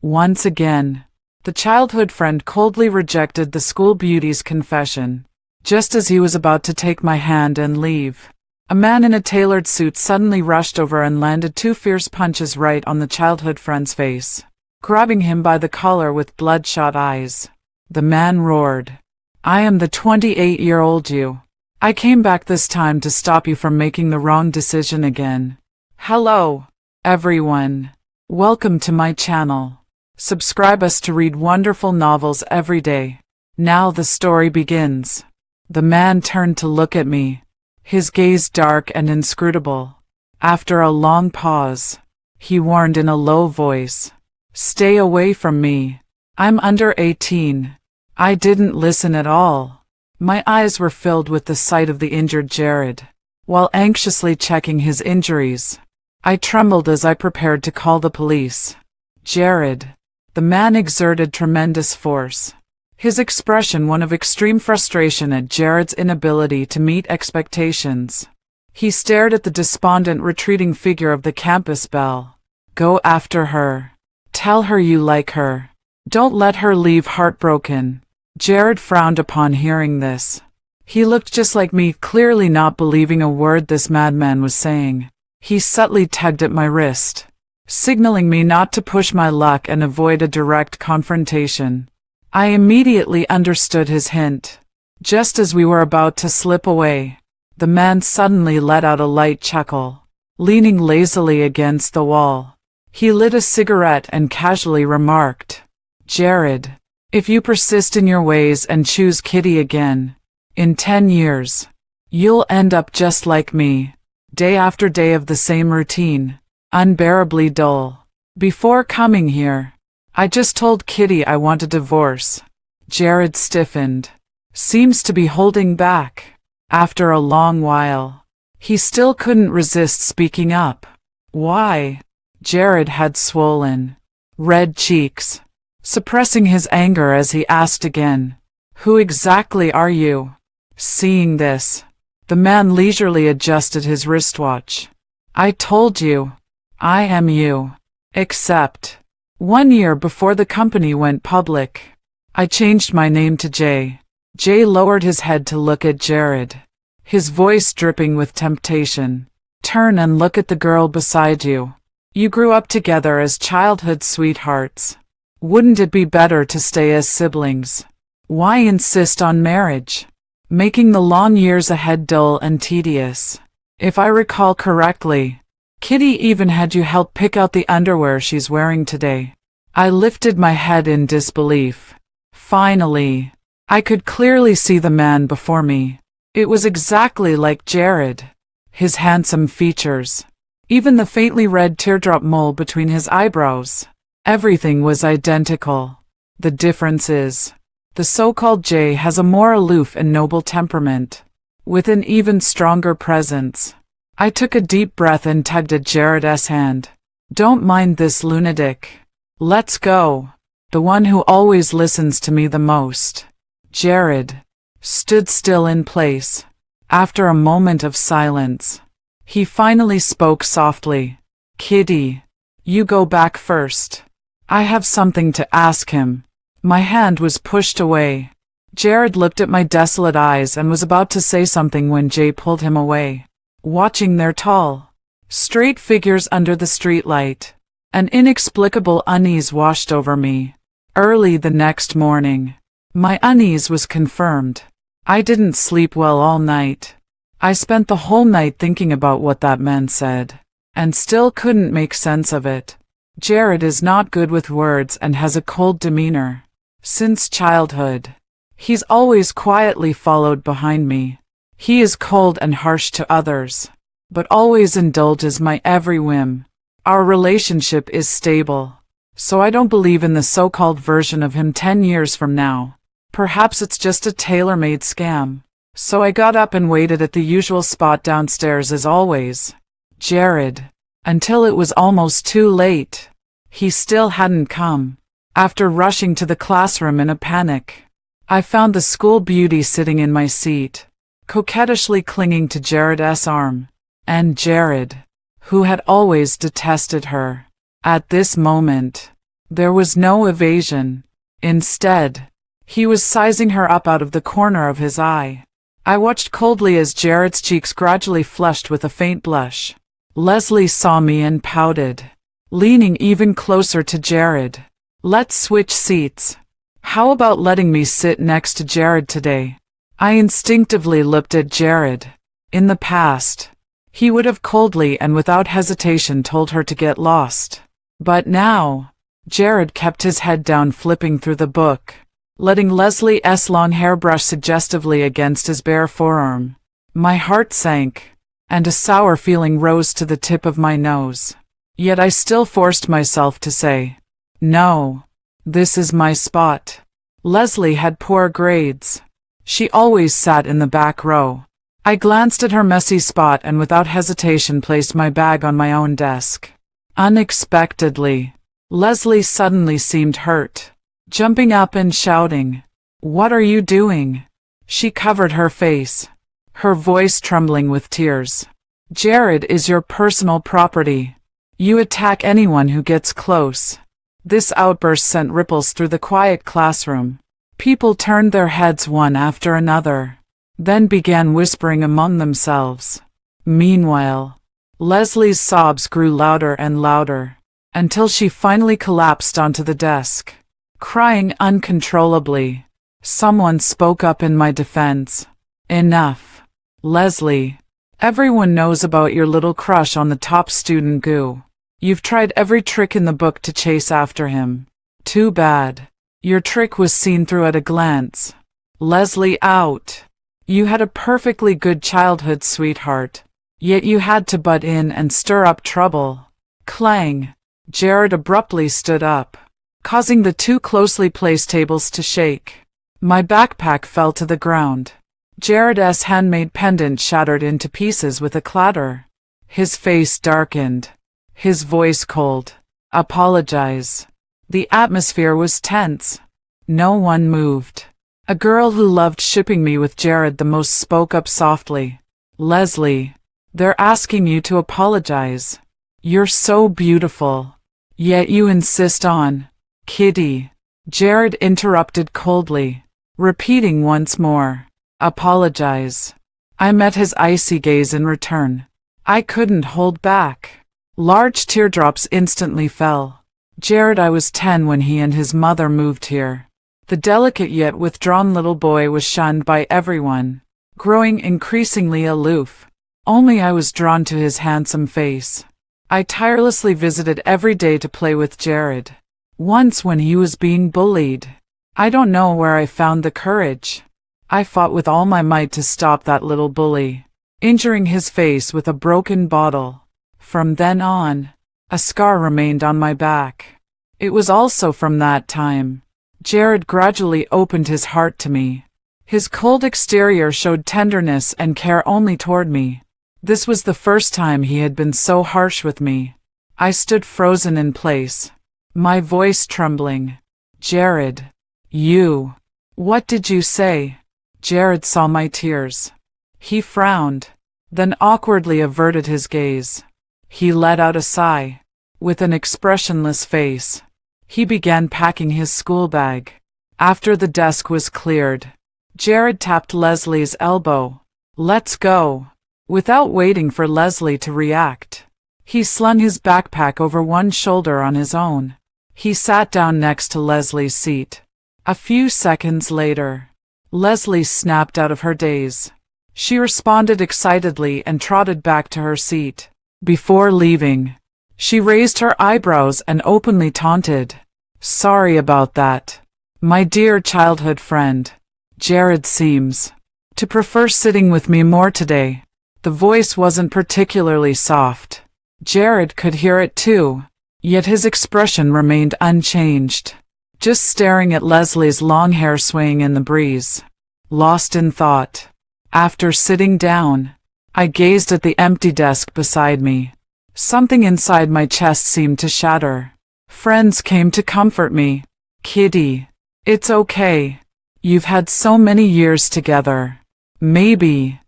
Once again, the childhood friend coldly rejected the school beauty's confession. Just as he was about to take my hand and leave, a man in a tailored suit suddenly rushed over and landed two fierce punches right on the childhood friend's face, grabbing him by the collar with bloodshot eyes. The man roared, "I am the 28-year-old you. I came back this time to stop you from making the wrong decision again." Hello, everyone. Welcome to my channel. Subscribe us to read wonderful novels every day. Now the story begins. The man turned to look at me, his gaze dark and inscrutable. After a long pause, he warned in a low voice, "Stay away from me. I'm under 18. I didn't listen at all. My eyes were filled with the sight of the injured Jared. While anxiously checking his injuries, I trembled as I prepared to call the police. Jared. The man exerted tremendous force, his expression one of extreme frustration at Jared's inability to meet expectations. He stared at the despondent retreating figure of the campus belle. "Go after her. Tell her you like her. Don't let her leave heartbroken." Jared frowned upon hearing this. He looked just like me, clearly not believing a word this madman was saying. He subtly tugged at my wrist, signaling me not to push my luck and avoid a direct confrontation. I immediately understood his hint. Just as we were about to slip away, the man suddenly let out a light chuckle, leaning lazily against the wall. He lit a cigarette and casually remarked, "Jared, if you persist in your ways and choose Kitty again, in 10 years, you'll end up just like me. Day after day of the same routine, unbearably dull. Before coming here, I just told Kitty I want a divorce." Jared stiffened. Seems to be holding back. After a long while, he still couldn't resist speaking up. "Why?" Jared had swollen, red cheeks, suppressing his anger as he asked again, "Who exactly are you?" Seeing this, the man leisurely adjusted his wristwatch. "I told you, I am you. Except, 1 year before the company went public, I changed my name to Jay." Jay lowered his head to look at Jared, his voice dripping with temptation. "Turn and look at the girl beside you. You grew up together as childhood sweethearts. Wouldn't it be better to stay as siblings? Why insist on marriage, making the long years ahead dull and tedious? If I recall correctly, Kitty even had you help pick out the underwear she's wearing today." I lifted my head in disbelief. Finally, I could clearly see the man before me. It was exactly like Jared. His handsome features, even the faintly red teardrop mole between his eyebrows. Everything was identical. The difference is, the so-called Jay has a more aloof and noble temperament, with an even stronger presence. I took a deep breath and tugged at Jared's hand. "Don't mind this lunatic. Let's go." The one who always listens to me the most. Jared stood still in place. After a moment of silence, he finally spoke softly. "Kitty, you go back first. I have something to ask him." My hand was pushed away. Jared looked at my desolate eyes and was about to say something when Jay pulled him away. Watching their tall, straight figures under the streetlight, an inexplicable unease washed over me. Early the next morning, my unease was confirmed. I didn't sleep well all night. I spent the whole night thinking about what that man said, and still couldn't make sense of it. Jared is not good with words and has a cold demeanor. Since childhood, he's always quietly followed behind me. He is cold and harsh to others, but always indulges my every whim. Our relationship is stable, so I don't believe in the so-called version of him 10 years from now. Perhaps it's just a tailor-made scam. So I got up and waited at the usual spot downstairs as always. Jared, until it was almost too late. He still hadn't come. After rushing to the classroom in a panic, I found the school beauty sitting in my seat, coquettishly clinging to Jared's arm. And Jared, who had always detested her, at this moment, There was no evasion. Instead, he was sizing her up out of the corner of his eye. I watched coldly as Jared's cheeks gradually flushed with a faint blush. Leslie saw me and pouted, leaning even closer to Jared. Let's switch seats. How about letting me sit next to Jared today? I instinctively looked at Jared. In the past, he would have coldly and without hesitation told her to get lost. But now, Jared kept his head down, flipping through the book, letting Leslie's long hair brush suggestively against his bare forearm. My heart sank, and a sour feeling rose to the tip of my nose. Yet I still forced myself to say, "No, this is my spot." Leslie had poor grades. She always sat in the back row. I glanced at her messy spot and without hesitation placed my bag on my own desk. Unexpectedly, Leslie suddenly seemed hurt, jumping up and shouting, "What are you doing?" She covered her face, her voice trembling with tears. "Jared is your personal property. You attack anyone who gets close." This outburst sent ripples through the quiet classroom. People turned their heads one after another, then began whispering among themselves. Meanwhile, Leslie's sobs grew louder and louder, until she finally collapsed onto the desk, crying uncontrollably. Someone spoke up in my defense. "Enough, Leslie. Everyone knows about your little crush on the top student Goo. You've tried every trick in the book to chase after him. Too bad. Your trick was seen through at a glance. Leslie out. You had a perfectly good childhood, sweetheart. Yet you had to butt in and stir up trouble." Clang. Jared abruptly stood up, causing the two closely placed tables to shake. My backpack fell to the ground. Jared's handmade pendant shattered into pieces with a clatter. His face darkened, his voice cold. "Apologize." The atmosphere was tense. No one moved. A girl who loved shipping me with Jared the most spoke up softly. "Leslie, they're asking you to apologize. You're so beautiful. Yet you insist on Kitty." Jared interrupted coldly, repeating once more, "Apologize." I met his icy gaze in return. I couldn't hold back. Large teardrops instantly fell. Jared, I was 10 when he and his mother moved here. The delicate yet withdrawn little boy was shunned by everyone, growing increasingly aloof. Only I was drawn to his handsome face. I tirelessly visited every day to play with Jared. Once when he was being bullied, I don't know where I found the courage. I fought with all my might to stop that little bully, injuring his face with a broken bottle. From then on, a scar remained on my back. It was also from that time Jared gradually opened his heart to me. His cold exterior showed tenderness and care only toward me. This was the first time he had been so harsh with me. I stood frozen in place, my voice trembling. "Jared, you. What did you say?" Jared saw my tears. He frowned, then awkwardly averted his gaze. He let out a sigh. With an expressionless face, he began packing his school bag. After the desk was cleared, Jared tapped Leslie's elbow. "Let's go." Without waiting for Leslie to react, he slung his backpack over one shoulder on his own. He sat down next to Leslie's seat. A few seconds later, Leslie snapped out of her daze. She responded excitedly and trotted back to her seat. Before leaving, she raised her eyebrows and openly taunted. "Sorry about that, my dear childhood friend. Jared seems to prefer sitting with me more today." The voice wasn't particularly soft. Jared could hear it too, yet his expression remained unchanged, just staring at Leslie's long hair swaying in the breeze, lost in thought. After sitting down, I gazed at the empty desk beside me. Something inside my chest seemed to shatter. Friends came to comfort me. "Kitty, it's okay. You've had so many years together. Maybe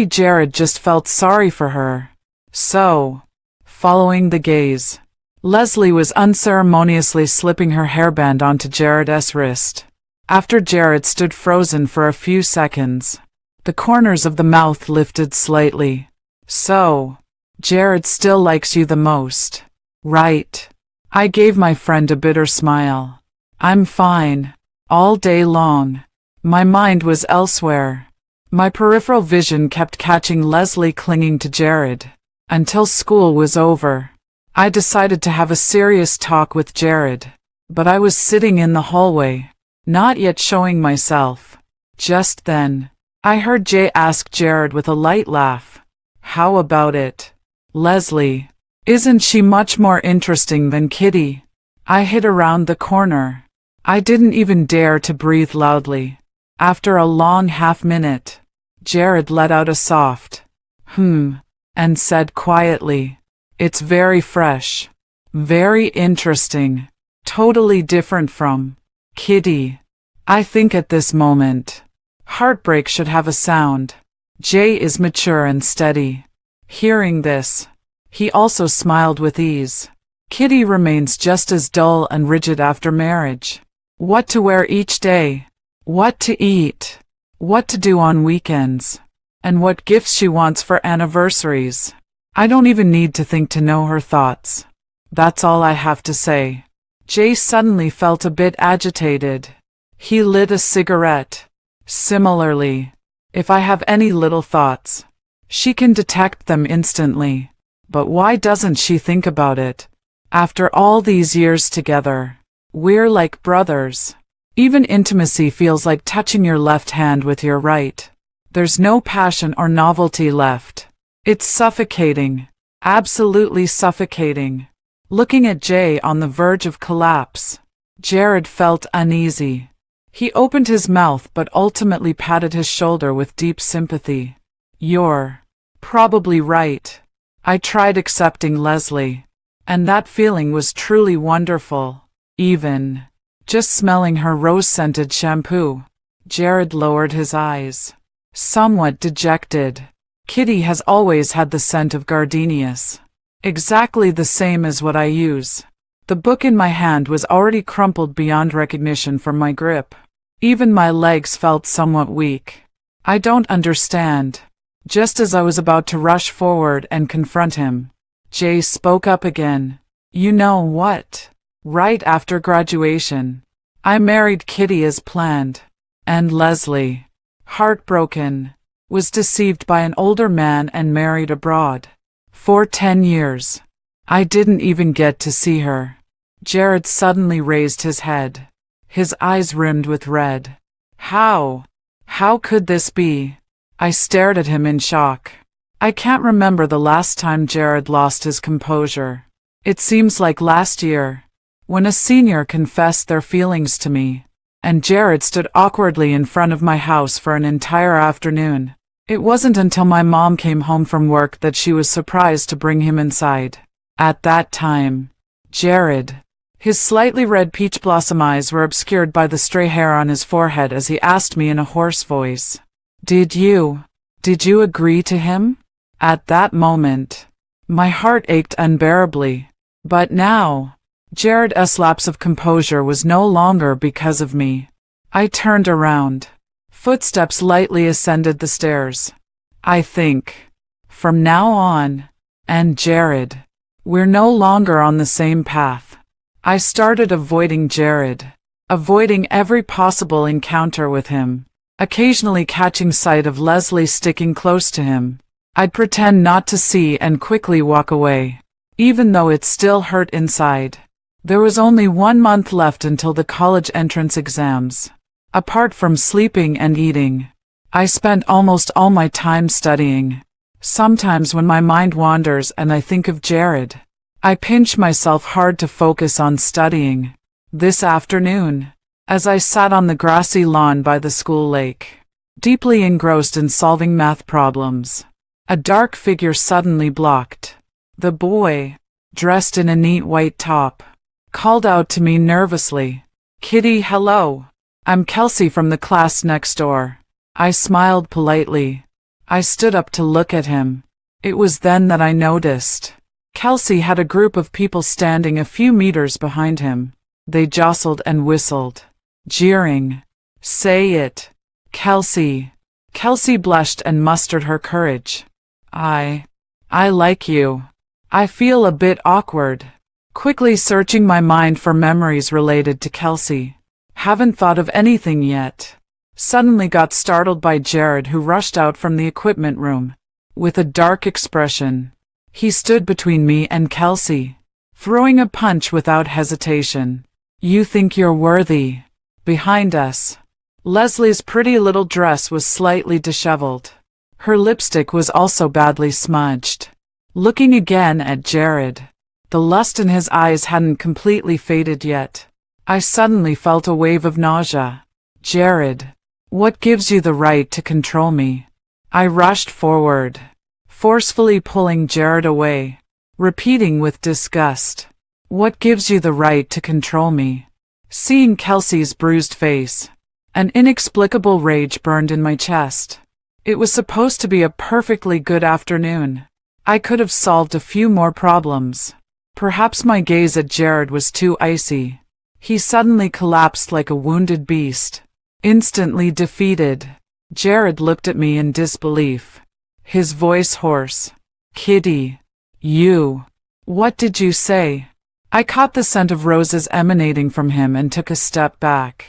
Jared just felt sorry for her." So, following the gaze, Leslie was unceremoniously slipping her hairband onto Jared's wrist. After Jared stood frozen for a few seconds, the corners of the mouth lifted slightly. So, Jared still likes you the most, right? I gave my friend a bitter smile. I'm fine. All day long. My mind was elsewhere. My peripheral vision kept catching Leslie clinging to Jared. Until school was over, I decided to have a serious talk with Jared. But I was sitting in the hallway, not yet showing myself. Just then, I heard Jay ask Jared with a light laugh, "How about it, Leslie? Isn't she much more interesting than Kitty?" I hid around the corner. I didn't even dare to breathe loudly. After a long half-minute, Jared let out a soft, and said quietly, "It's very fresh. Very interesting. Totally different from Kitty." I think at this moment, heartbreak should have a sound. Jay is mature and steady. Hearing this, he also smiled with ease. Kitty remains just as dull and rigid after marriage. What to wear each day, what to eat, what to do on weekends, and what gifts she wants for anniversaries. I don't even need to think to know her thoughts. That's all I have to say. Jay suddenly felt a bit agitated. He lit a cigarette. Similarly, if I have any little thoughts, she can detect them instantly. But why doesn't she think about it? After all these years together, we're like brothers. Even intimacy feels like touching your left hand with your right. There's no passion or novelty left. It's suffocating. Absolutely suffocating. Looking at Jay on the verge of collapse, Jared felt uneasy. He opened his mouth but ultimately patted his shoulder with deep sympathy. "You're probably right. I tried accepting Leslie, and that feeling was truly wonderful. Even just smelling her rose-scented shampoo." Jared lowered his eyes, somewhat dejected. "Kitty has always had the scent of gardenias. Exactly the same as what I use." The book in my hand was already crumpled beyond recognition from my grip. Even my legs felt somewhat weak. "I don't understand." Just as I was about to rush forward and confront him, Jay spoke up again. "You know what? Right after graduation, I married Kitty as planned. And Leslie, heartbroken, was deceived by an older man and married abroad. For 10 years, I didn't even get to see her." Jared suddenly raised his head. His eyes rimmed with red. How could this be?" I stared at him in shock. I can't remember the last time Jared lost his composure. It seems like last year, when a senior confessed their feelings to me, and Jared stood awkwardly in front of my house for an entire afternoon. It wasn't until my mom came home from work that she was surprised to bring him inside. At that time, Jared, his slightly red peach blossom eyes were obscured by the stray hair on his forehead as he asked me in a hoarse voice, Did you agree to him?" At that moment, my heart ached unbearably. But now, Jared's lapse of composure was no longer because of me. I turned around. Footsteps lightly ascended the stairs. "I think, from now on, and Jared, we're no longer on the same path." I started avoiding Jared, avoiding every possible encounter with him, occasionally catching sight of Leslie sticking close to him. I'd pretend not to see and quickly walk away, even though it still hurt inside. There was only 1 month left until the college entrance exams. Apart from sleeping and eating, I spent almost all my time studying. Sometimes when my mind wanders and I think of Jared, I pinch myself hard to focus on studying. This afternoon, as I sat on the grassy lawn by the school lake, deeply engrossed in solving math problems, a dark figure suddenly blocked. The boy, dressed in a neat white top, called out to me nervously, "Kitty, hello. I'm Kelsey from the class next door." I smiled politely. I stood up to look at him. It was then that I noticed Kelsey had a group of people standing a few meters behind him. They jostled and whistled, jeering. "Say it, Kelsey." Kelsey blushed and mustered her courage. I like you. I feel a bit awkward." Quickly searching my mind for memories related to Kelsey. Haven't thought of anything yet. Suddenly got startled by Jared, who rushed out from the equipment room. With a dark expression, he stood between me and Kelsey, throwing a punch without hesitation. "You think you're worthy?" Behind us, Leslie's pretty little dress was slightly disheveled. Her lipstick was also badly smudged. Looking again at Jared, the lust in his eyes hadn't completely faded yet. I suddenly felt a wave of nausea. "Jared, what gives you the right to control me?" I rushed forward, forcefully pulling Jared away, repeating with disgust, "What gives you the right to control me?" Seeing Kelsey's bruised face, an inexplicable rage burned in my chest. It was supposed to be a perfectly good afternoon. I could have solved a few more problems. Perhaps my gaze at Jared was too icy. He suddenly collapsed like a wounded beast. Instantly defeated, Jared looked at me in disbelief, his voice hoarse. "Kitty, you. What did you say?" I caught the scent of roses emanating from him and took a step back.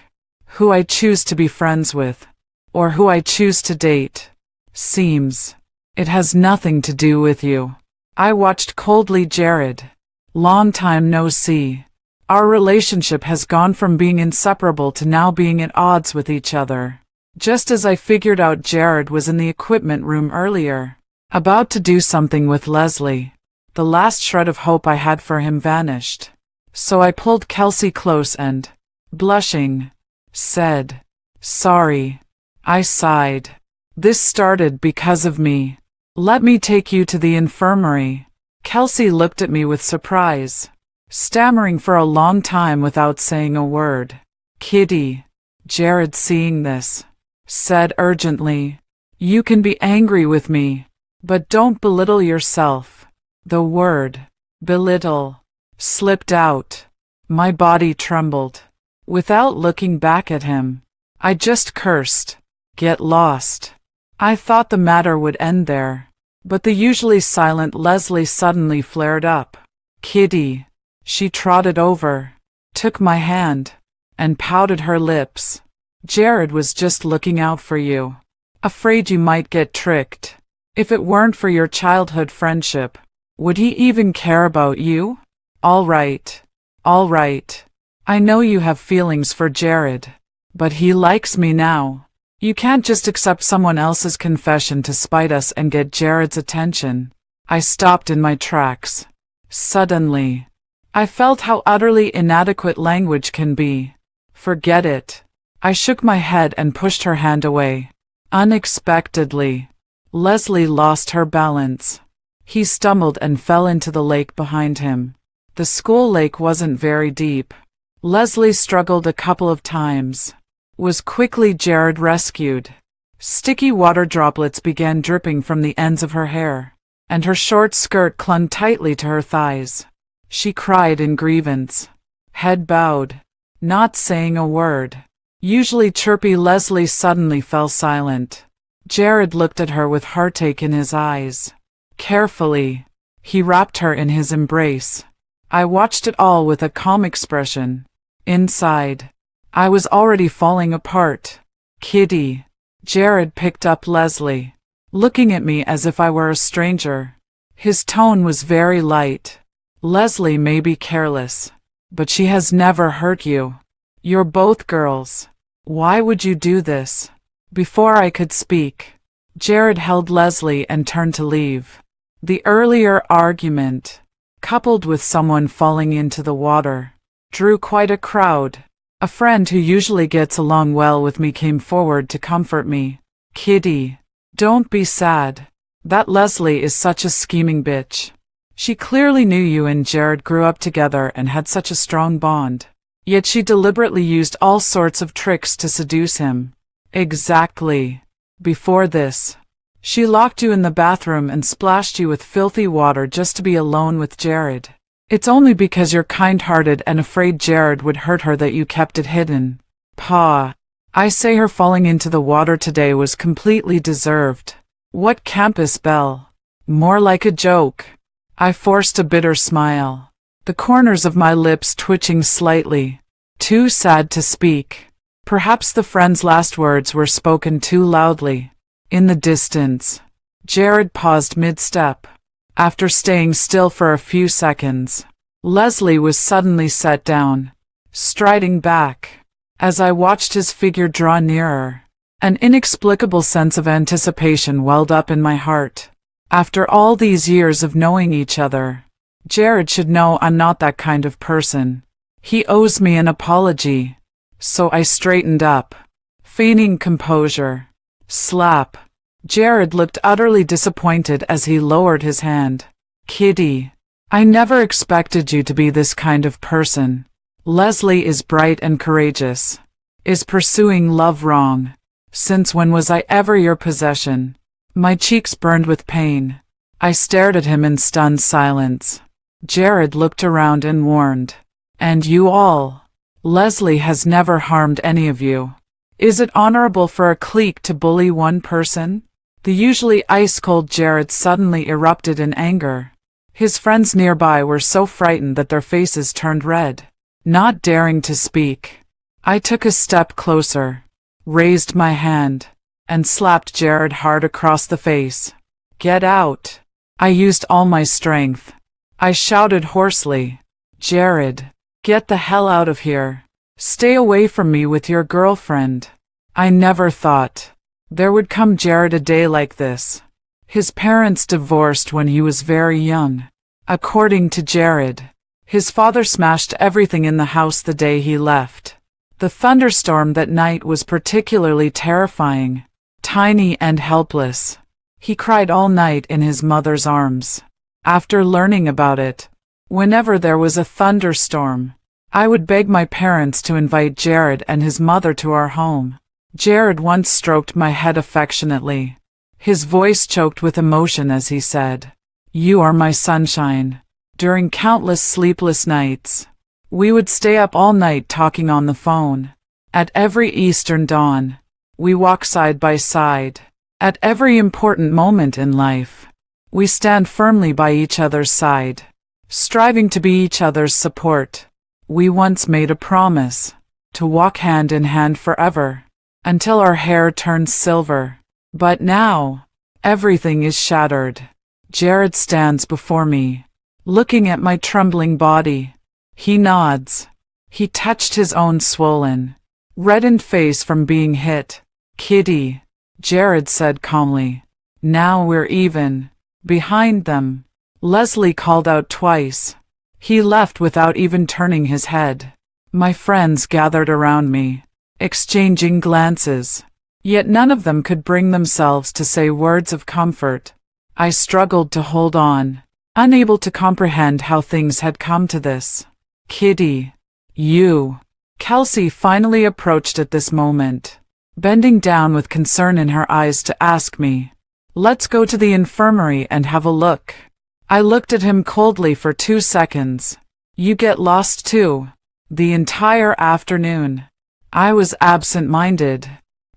"Who I choose to be friends with, or who I choose to date, seems it has nothing to do with you." I watched coldly. "Jared, long time no see. Our relationship has gone from being inseparable to now being at odds with each other." Just as I figured out Jared was in the equipment room earlier, about to do something with Leslie, the last shred of hope I had for him vanished. So I pulled Kelsey close and, blushing, said, "Sorry." I sighed. "This started because of me. Let me take you to the infirmary." Kelsey looked at me with surprise, stammering for a long time without saying a word. "Kitty," Jared, seeing this, said urgently, "you can be angry with me, but don't belittle yourself." The word, belittle, slipped out. My body trembled. Without looking back at him, I just cursed, "Get lost." I thought the matter would end there, but the usually silent Leslie suddenly flared up. "Kitty." She trotted over, took my hand, and pouted her lips. "Jared was just looking out for you. Afraid you might get tricked. If it weren't for your childhood friendship, would he even care about you?" All right. I know you have feelings for Jared, but he likes me now. You can't just accept someone else's confession to spite us and get Jared's attention." I stopped in my tracks. Suddenly, I felt how utterly inadequate language can be. "Forget it." I shook my head and pushed her hand away. Unexpectedly, Leslie lost her balance. He stumbled and fell into the lake behind him. The school lake wasn't very deep. Leslie struggled a couple of times. Was quickly Jared rescued. Sticky water droplets began dripping from the ends of her hair, and her short skirt clung tightly to her thighs. She cried in grievance, head bowed, not saying a word. Usually chirpy Leslie suddenly fell silent. Jared looked at her with heartache in his eyes. Carefully, he wrapped her in his embrace. I watched it all with a calm expression. Inside, I was already falling apart. "Kitty." Jared picked up Leslie, looking at me as if I were a stranger. His tone was very light. "Leslie may be careless, but she has never hurt you. You're both girls. Why would you do this?" Before I could speak, Jared held Leslie and turned to leave. The earlier argument, coupled with someone falling into the water, drew quite a crowd. A friend who usually gets along well with me came forward to comfort me. "Kitty, don't be sad. That Leslie is such a scheming bitch. She clearly knew you and Jared grew up together and had such a strong bond. Yet she deliberately used all sorts of tricks to seduce him." Exactly. Before this, She locked you in the bathroom and splashed you with filthy water just to be alone with Jared. It's only because you're kind-hearted and afraid Jared would hurt her that you kept it hidden. Pa, I say her falling into the water today was completely deserved. What campus belle? More like a joke. I forced a bitter smile, the corners of my lips twitching slightly. Too sad to speak. Perhaps the friend's last words were spoken too loudly. In the distance, Jared paused mid-step. After staying still for a few seconds, Leslie was suddenly set down, striding back. As I watched his figure draw nearer, an inexplicable sense of anticipation welled up in my heart. After all these years of knowing each other, Jared should know I'm not that kind of person. He owes me an apology. So I straightened up, feigning composure. Slap. Jared looked utterly disappointed as he lowered his hand. Kitty, I never expected you to be this kind of person. Leslie is bright and courageous. Is pursuing love wrong? Since when was I ever your possession? My cheeks burned with pain. I stared at him in stunned silence. Jared looked around and warned. And you all? Leslie has never harmed any of you. Is it honorable for a clique to bully one person? The usually ice-cold Jared suddenly erupted in anger. His friends nearby were so frightened that their faces turned red. Not daring to speak, I took a step closer, raised my hand, and slapped Jared hard across the face. Get out! I used all my strength. I shouted hoarsely. Jared, get the hell out of here. Stay away from me with your girlfriend. I never thought there would come Jared a day like this. His parents divorced when he was very young. According to Jared, his father smashed everything in the house the day he left. The thunderstorm that night was particularly terrifying. Tiny and helpless, he cried all night in his mother's arms. After learning about it, whenever there was a thunderstorm, I would beg my parents to invite Jared and his mother to our home. Jared once stroked my head affectionately. His voice choked with emotion as he said, "You are my sunshine." During countless sleepless nights, we would stay up all night talking on the phone. At every Eastern dawn, we walk side by side. At every important moment in life, we stand firmly by each other's side, striving to be each other's support. We once made a promise to walk hand in hand forever, until our hair turns silver. But now, everything is shattered. Jared stands before me, looking at my trembling body. He nods. He touched his own swollen, reddened face from being hit. Kitty, Jared said calmly. Now we're even. Behind them, Leslie called out twice. He left without even turning his head. My friends gathered around me, exchanging glances. Yet none of them could bring themselves to say words of comfort. I struggled to hold on, unable to comprehend how things had come to this. Kitty, you. Kelsey finally approached at this moment, bending down with concern in her eyes to ask me, "Let's go to the infirmary and have a look." I looked at him coldly for 2 seconds. You get lost too. The entire afternoon, I was absent-minded.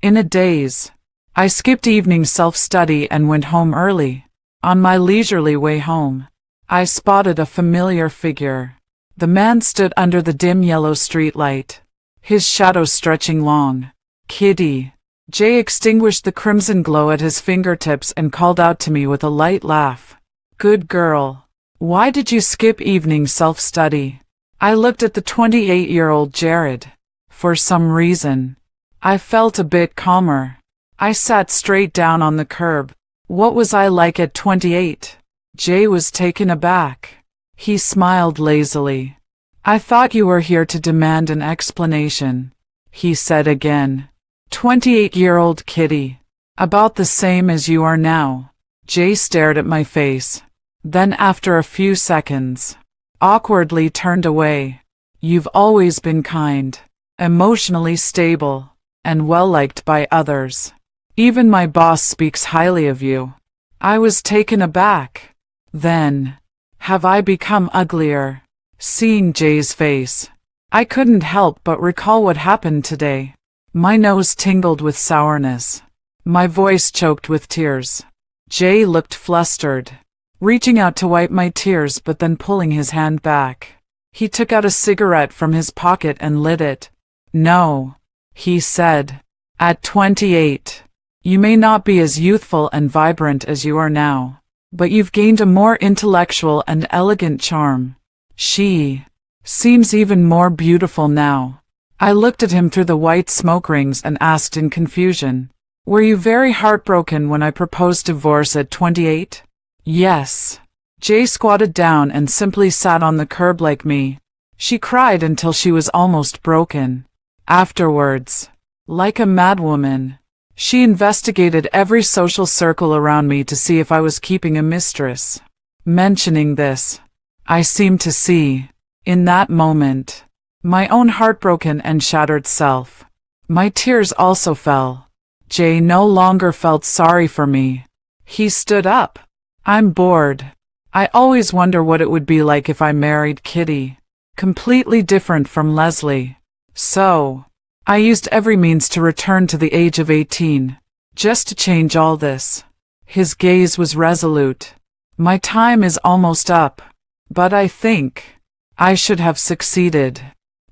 In a daze, I skipped evening self-study and went home early. On my leisurely way home, I spotted a familiar figure. The man stood under the dim yellow streetlight, his shadow stretching long. Kitty. Jay extinguished the crimson glow at his fingertips and called out to me with a light laugh. Good girl. Why did you skip evening self-study? I looked at the 28-year-old Jared. For some reason, I felt a bit calmer. I sat straight down on the curb. What was I like at 28? Jay was taken aback. He smiled lazily. I thought you were here to demand an explanation, he said again. 28-year-old Kitty. About the same as you are now. Jay stared at my face. Then after a few seconds, awkwardly turned away. You've always been kind, emotionally stable, and well-liked by others. Even my boss speaks highly of you." I was taken aback. Then, have I become uglier? Seeing Jay's face, I couldn't help but recall what happened today. My nose tingled with sourness. My voice choked with tears. Jay looked flustered, reaching out to wipe my tears but then pulling his hand back. He took out a cigarette from his pocket and lit it. "No," he said. "At 28, you may not be as youthful and vibrant as you are now, but you've gained a more intellectual and elegant charm. She seems even more beautiful now." I looked at him through the white smoke rings and asked in confusion, "Were you very heartbroken when I proposed divorce at 28? "Yes." Jay squatted down and simply sat on the curb like me. She cried until she was almost broken. Afterwards, like a madwoman, she investigated every social circle around me to see if I was keeping a mistress. Mentioning this, I seemed to see, in that moment, my own heartbroken and shattered self. My tears also fell. Jay no longer felt sorry for me. He stood up. "I'm bored. I always wonder what it would be like if I married Kitty. Completely different from Leslie. So, I used every means to return to the age of 18, just to change all this." His gaze was resolute. "My time is almost up, but I think I should have succeeded.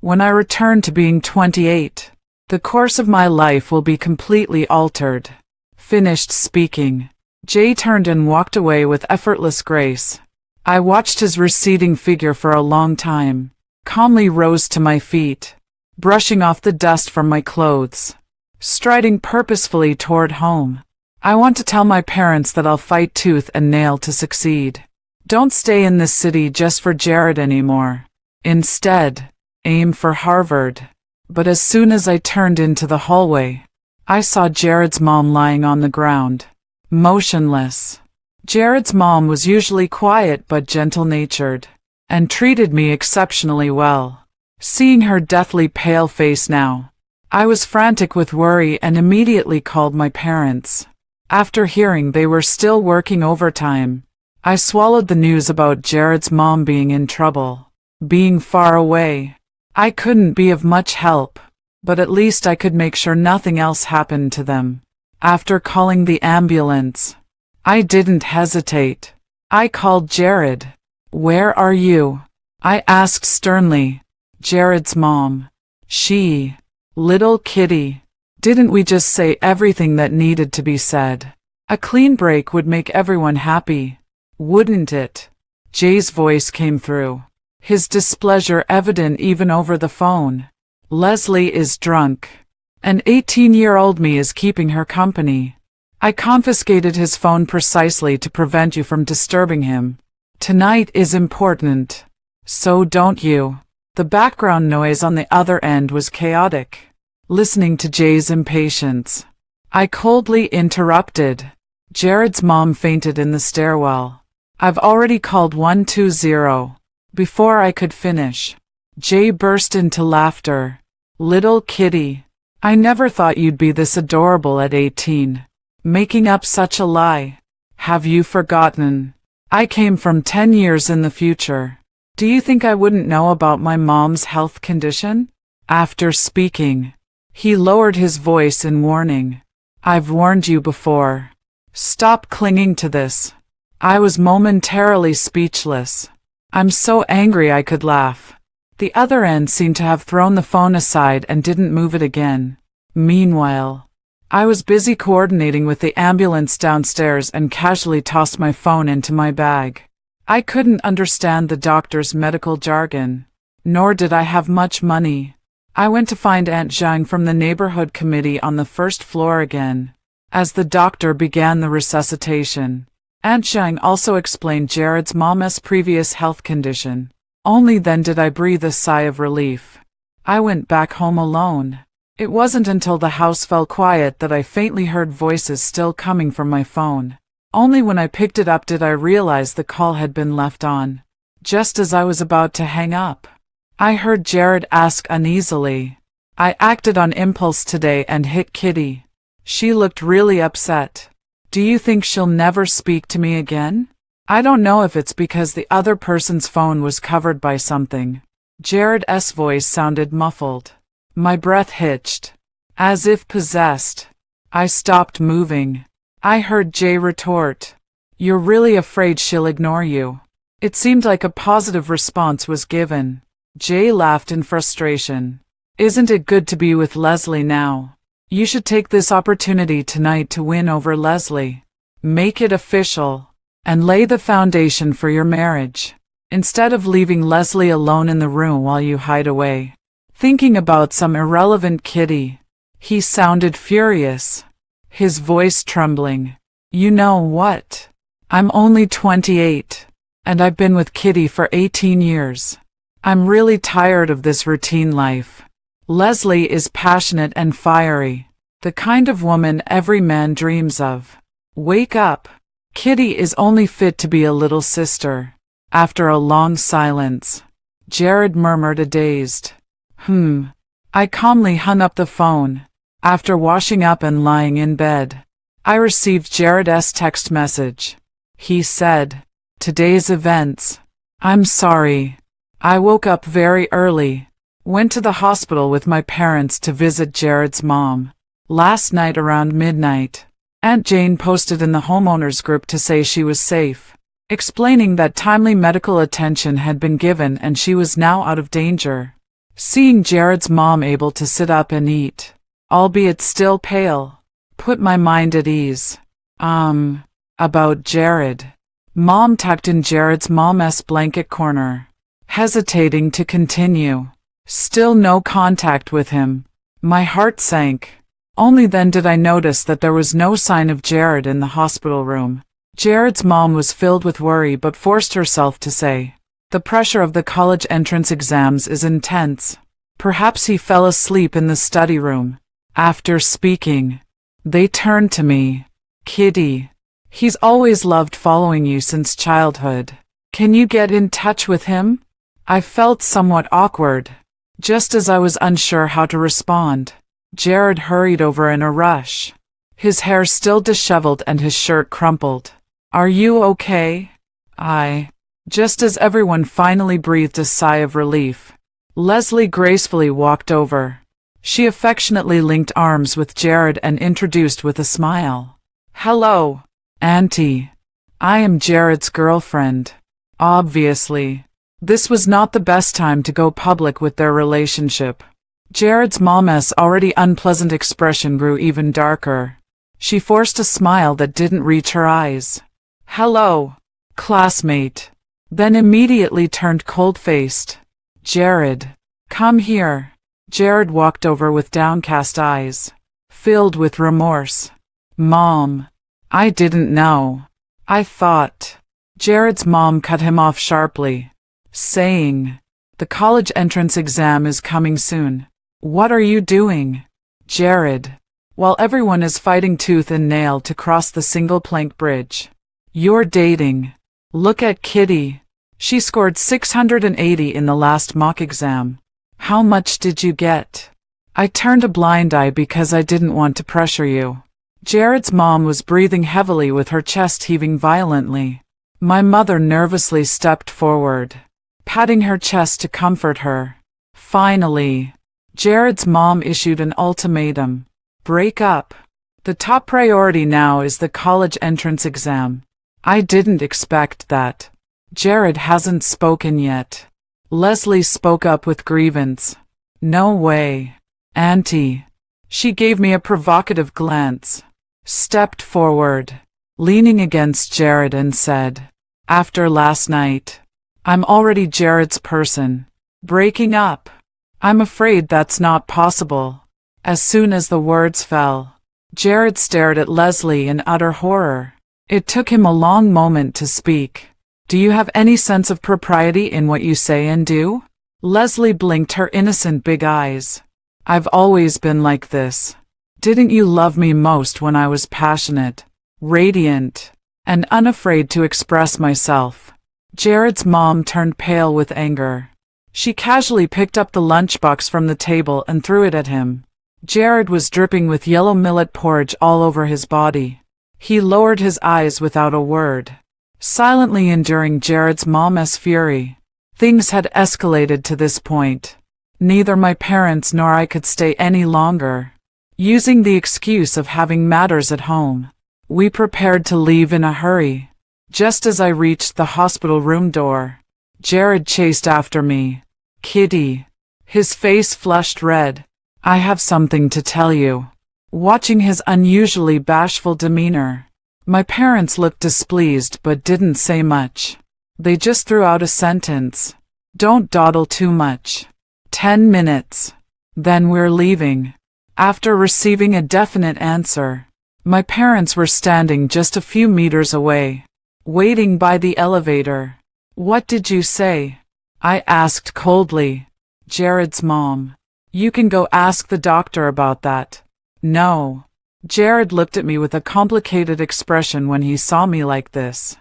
When I return to being 28, the course of my life will be completely altered." Finished speaking, Jay turned and walked away with effortless grace. I watched his receding figure for a long time, calmly rose to my feet, brushing off the dust from my clothes, striding purposefully toward home. I want to tell my parents that I'll fight tooth and nail to succeed. Don't stay in this city just for Jared anymore. Instead, aim for Harvard. But as soon as I turned into the hallway, I saw Jared's mom lying on the ground, motionless. Jared's mom was usually quiet but gentle-natured, and treated me exceptionally well. Seeing her deathly pale face now, I was frantic with worry and immediately called my parents. After hearing they were still working overtime, I swallowed the news about Jared's mom being in trouble. Being far away, I couldn't be of much help, but at least I could make sure nothing else happened to them. After calling the ambulance, I didn't hesitate. I called Jared. "Where are you?" I asked sternly. Jared's mom. She. "Little Kitty. Didn't we just say everything that needed to be said? A clean break would make everyone happy, wouldn't it?" Jay's voice came through, his displeasure evident even over the phone. "Leslie is drunk. An 18-year-old me is keeping her company. I confiscated his phone precisely to prevent you from disturbing him. Tonight is important, so don't you." The background noise on the other end was chaotic. Listening to Jay's impatience, I coldly interrupted. "Jared's mom fainted in the stairwell. I've already called 120. Before I could finish, Jay burst into laughter. "Little Kitty, I never thought you'd be this adorable at 18. Making up such a lie. Have you forgotten? I came from 10 years in the future. Do you think I wouldn't know about my mom's health condition?" After speaking, he lowered his voice in warning. "I've warned you before. Stop clinging to this." I was momentarily speechless. I'm so angry I could laugh. The other end seemed to have thrown the phone aside and didn't move it again. Meanwhile, I was busy coordinating with the ambulance downstairs and casually tossed my phone into my bag. I couldn't understand the doctor's medical jargon, nor did I have much money. I went to find Aunt Zhang from the neighborhood committee on the first floor again. As the doctor began the resuscitation, Aunt Zhang also explained Jared's mom's previous health condition. Only then did I breathe a sigh of relief. I went back home alone. It wasn't until the house fell quiet that I faintly heard voices still coming from my phone. Only when I picked it up did I realize the call had been left on. Just as I was about to hang up, I heard Jared ask uneasily, "I acted on impulse today and hit Kitty. She looked really upset. Do you think she'll never speak to me again? I don't know if it's because the other person's phone was covered by something. Jared's voice sounded muffled. My breath hitched. As if possessed. I stopped moving. I heard Jay retort. You're really afraid she'll ignore you. It seemed like a positive response was given. Jay laughed in frustration. Isn't it good to be with Leslie now? You should take this opportunity tonight to win over Leslie. Make it official. And lay the foundation for your marriage. Instead of leaving Leslie alone in the room while you hide away. Thinking about some irrelevant kitty. He sounded furious. His voice trembling. You know what? I'm only 28. And I've been with Kitty for 18 years. I'm really tired of this routine life. Leslie is passionate and fiery. The kind of woman every man dreams of. Wake up. Kitty is only fit to be a little sister. After a long silence, Jared murmured a dazed, I calmly hung up the phone. After washing up and lying in bed, I received Jared's text message. He said, Today's events. I'm sorry. I woke up very early. Went to the hospital with my parents to visit Jared's mom. Last night around midnight, Aunt Jane posted in the homeowners group to say she was safe, explaining that timely medical attention had been given and she was now out of danger. Seeing Jared's mom able to sit up and eat, albeit still pale, put my mind at ease. About Jared. Mom tucked in Jared's mom's blanket corner, hesitating to continue. Still no contact with him. My heart sank. Only then did I notice that there was no sign of Jared in the hospital room. Jared's mom was filled with worry but forced herself to say, The pressure of the college entrance exams is intense. Perhaps he fell asleep in the study room. After speaking, they turned to me. Kitty, he's always loved following you since childhood. Can you get in touch with him? I felt somewhat awkward. Just as I was unsure how to respond, Jared hurried over in a rush. His hair still disheveled and his shirt crumpled. Are you okay? Just as everyone finally breathed a sigh of relief, Leslie gracefully walked over. She affectionately linked arms with Jared and introduced with a smile. Hello, Auntie. I am Jared's girlfriend. Obviously, this was not the best time to go public with their relationship. Jared's mom's already unpleasant expression grew even darker. She forced a smile that didn't reach her eyes. Hello, classmate. Then immediately turned cold-faced. Jared, come here. Jared walked over with downcast eyes, filled with remorse. Mom, I didn't know. I thought. Jared's mom cut him off sharply, saying, The college entrance exam is coming soon. What are you doing? Jared, while everyone is fighting tooth and nail to cross the single-plank bridge. You're dating. Look at Kitty. She scored 680 in the last mock exam. How much did you get? I turned a blind eye because I didn't want to pressure you. Jared's mom was breathing heavily with her chest heaving violently. My mother nervously stepped forward, patting her chest to comfort her. Finally, Jared's mom issued an ultimatum. Break up. The top priority now is the college entrance exam. I didn't expect that. Jared hasn't spoken yet. Leslie spoke up with grievance. No way. Auntie. She gave me a provocative glance, stepped forward, leaning against Jared and said, After last night, I'm already Jared's person. Breaking up. I'm afraid that's not possible. As soon as the words fell, Jared stared at Leslie in utter horror. It took him a long moment to speak. Do you have any sense of propriety in what you say and do? Leslie blinked her innocent big eyes. I've always been like this. Didn't you love me most when I was passionate, radiant, and unafraid to express myself? Jared's mom turned pale with anger. She casually picked up the lunchbox from the table and threw it at him. Jared was dripping with yellow millet porridge all over his body. He lowered his eyes without a word, silently enduring Jared's mom's fury. Things had escalated to this point. Neither my parents nor I could stay any longer. Using the excuse of having matters at home, we prepared to leave in a hurry. Just as I reached the hospital room door, Jared chased after me. "Kitty." His face flushed red. "I have something to tell you." Watching his unusually bashful demeanor, my parents looked displeased but didn't say much. They just threw out a sentence. "Don't dawdle too much. 10 minutes. Then we're leaving." After receiving a definite answer, my parents were standing just a few meters away, waiting by the elevator. "What did you say?" I asked coldly. "Jared's mom. You can go ask the doctor about that." "No." Jared looked at me with a complicated expression when he saw me like this.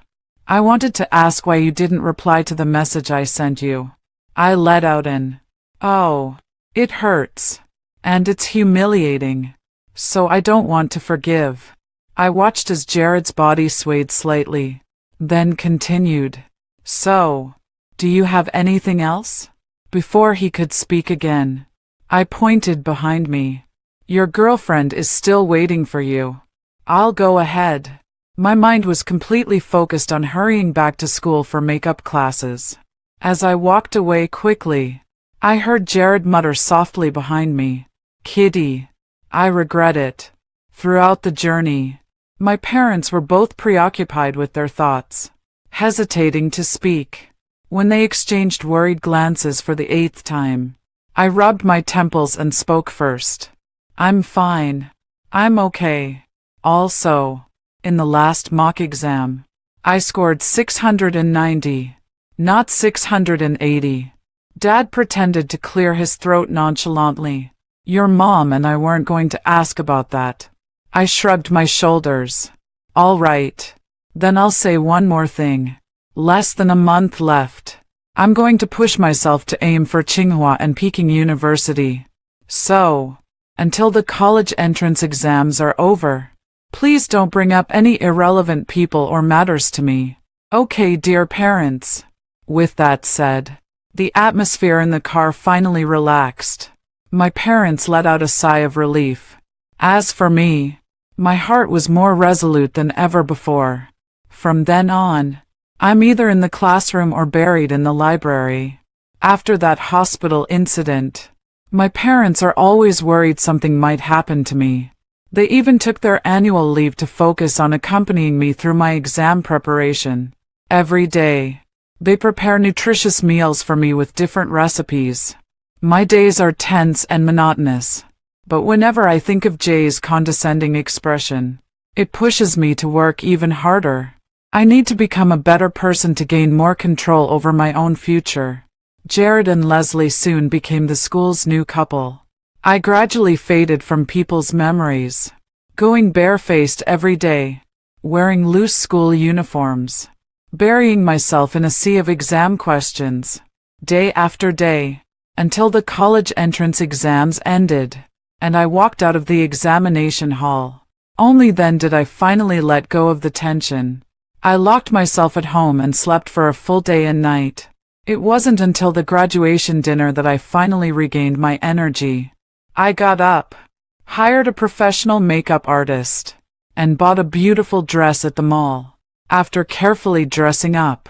"I wanted to ask why you didn't reply to the message I sent you." I let out an, "Oh, it hurts. And it's humiliating. So I don't want to forgive." I watched as Jared's body swayed slightly, then continued. "So, do you have anything else?" Before he could speak again, I pointed behind me. "Your girlfriend is still waiting for you." "I'll go ahead." My mind was completely focused on hurrying back to school for makeup classes. As I walked away quickly, I heard Jared mutter softly behind me, "Kitty, I regret it." Throughout the journey, my parents were both preoccupied with their thoughts, hesitating to speak. When they exchanged worried glances for the 8th time, I rubbed my temples and spoke first. "I'm fine. I'm okay." Also, in the last mock exam, I scored 690, not 680. Dad pretended to clear his throat nonchalantly. "Your mom and I weren't going to ask about that." I shrugged my shoulders. "All right. Then I'll say one more thing. Less than a month left. I'm going to push myself to aim for Tsinghua and Peking University. So, until the college entrance exams are over, please don't bring up any irrelevant people or matters to me. Okay, dear parents." With that said, the atmosphere in the car finally relaxed. My parents let out a sigh of relief. As for me, my heart was more resolute than ever before. From then on, I'm either in the classroom or buried in the library. After that hospital incident, my parents are always worried something might happen to me. They even took their annual leave to focus on accompanying me through my exam preparation. Every day, they prepare nutritious meals for me with different recipes. My days are tense and monotonous, but whenever I think of Jay's condescending expression, it pushes me to work even harder. I need to become a better person to gain more control over my own future. Jared and Leslie soon became the school's new couple. I gradually faded from people's memories, going barefaced every day, wearing loose school uniforms, burying myself in a sea of exam questions, day after day, until the college entrance exams ended, and I walked out of the examination hall. Only then did I finally let go of the tension. I locked myself at home and slept for a full day and night. It wasn't until the graduation dinner that I finally regained my energy. I got up, hired a professional makeup artist, and bought a beautiful dress at the mall. After carefully dressing up,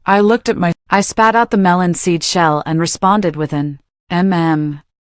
I looked at I spat out the melon seed shell and responded with an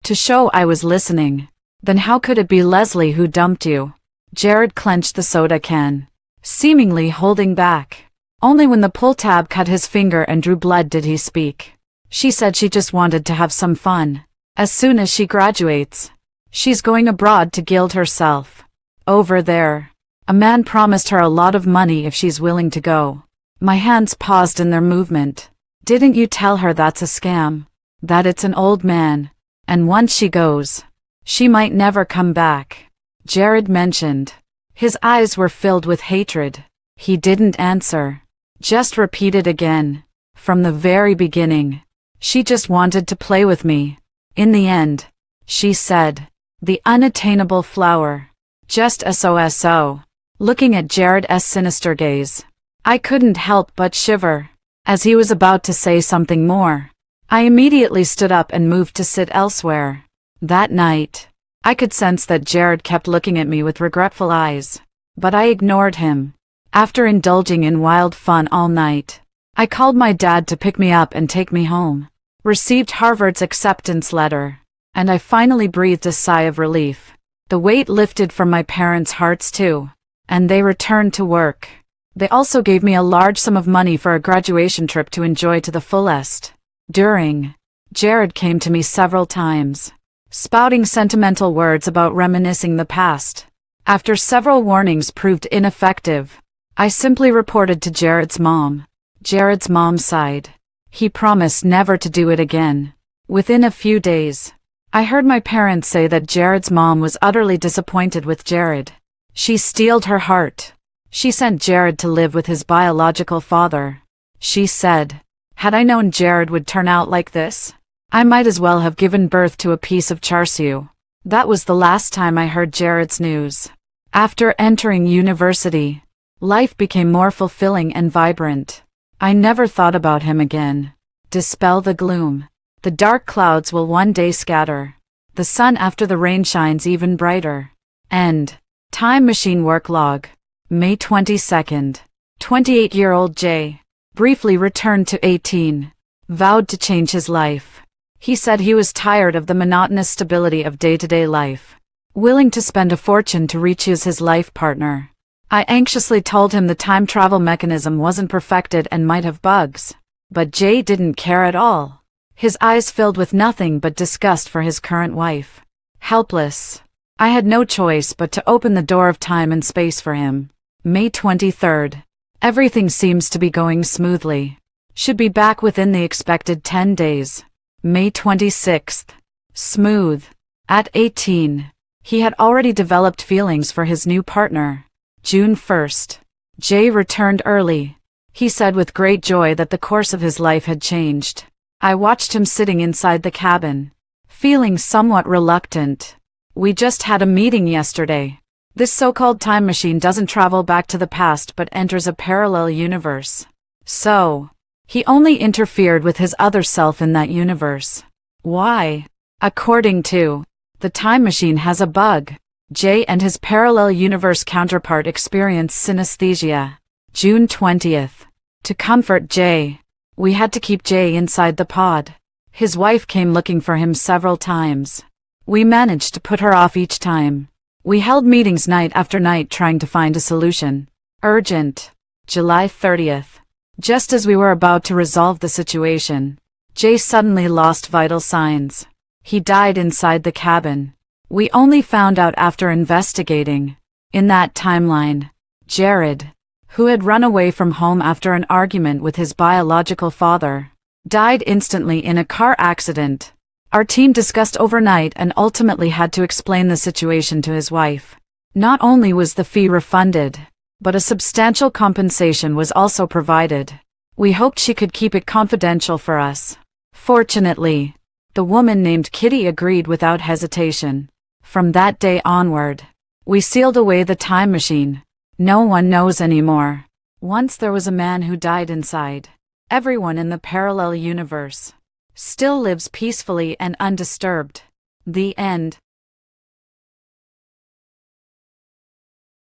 to show I was listening. "Then how could it be Leslie who dumped you?" Jared clenched the soda can, seemingly holding back. Only when the pull tab cut his finger and drew blood did he speak. "She said she just wanted to have some fun. As soon as she graduates, she's going abroad to gild herself. Over there, a man promised her a lot of money if she's willing to go." My hands paused in their movement. "Didn't you tell her that's a scam? That it's an old man, and once she goes, she might never come back?" Jared mentioned. His eyes were filled with hatred. He didn't answer, just repeated again. "From the very beginning, she just wanted to play with me. In the end," she said, The unattainable flower. Just SOSO. Looking at Jared's sinister gaze, I couldn't help but shiver. As he was about to say something more, I immediately stood up and moved to sit elsewhere. That night, I could sense that Jared kept looking at me with regretful eyes, but I ignored him. After indulging in wild fun all night, I called my dad to pick me up and take me home. Received Harvard's acceptance letter, and I finally breathed a sigh of relief. The weight lifted from my parents' hearts too, and they returned to work. They also gave me a large sum of money for a graduation trip to enjoy to the fullest. Jared came to me several times, spouting sentimental words about reminiscing the past. After several warnings proved ineffective, I simply reported to Jared's mom. Jared's mom sighed. He promised never to do it again. Within a few days, I heard my parents say that Jared's mom was utterly disappointed with Jared. She steeled her heart. She sent Jared to live with his biological father. She said, "Had I known Jared would turn out like this, I might as well have given birth to a piece of char siu." That was the last time I heard Jared's news. After entering university, life became more fulfilling and vibrant. I never thought about him again. Dispel the gloom. The dark clouds will one day scatter. The sun after the rain shines even brighter. End. Time Machine Work Log. May 22nd. 28-year-old Jay briefly returned to 18. Vowed to change his life. He said he was tired of the monotonous stability of day-to-day life. Willing to spend a fortune to re-choose his life partner. I anxiously told him the time travel mechanism wasn't perfected and might have bugs. But Jay didn't care at all. His eyes filled with nothing but disgust for his current wife. Helpless, I had no choice but to open the door of time and space for him. May 23rd. Everything seems to be going smoothly. Should be back within the expected 10 days. May 26th. Smooth. At 18, he had already developed feelings for his new partner. June 1st. Jay returned early. He said with great joy that the course of his life had changed. I watched him sitting inside the cabin, feeling somewhat reluctant. We just had a meeting yesterday. This so-called time machine doesn't travel back to the past but enters a parallel universe. So, he only interfered with his other self in that universe. Why? According to the time machine has a bug. Jay and his parallel universe counterpart experience synesthesia. June 20th. To comfort Jay, we had to keep Jay inside the pod. His wife came looking for him several times. We managed to put her off each time. We held meetings night after night trying to find a solution. Urgent. July 30th. Just as we were about to resolve the situation, Jay suddenly lost vital signs. He died inside the cabin. We only found out after investigating. In that timeline, Jared, who had run away from home after an argument with his biological father, died instantly in a car accident. Our team discussed overnight and ultimately had to explain the situation to his wife. Not only was the fee refunded, but a substantial compensation was also provided. We hoped she could keep it confidential for us. Fortunately, the woman named Kitty agreed without hesitation. From that day onward, we sealed away the time machine. No one knows anymore. Once there was a man who died inside. Everyone in the parallel universe still lives peacefully and undisturbed. The end.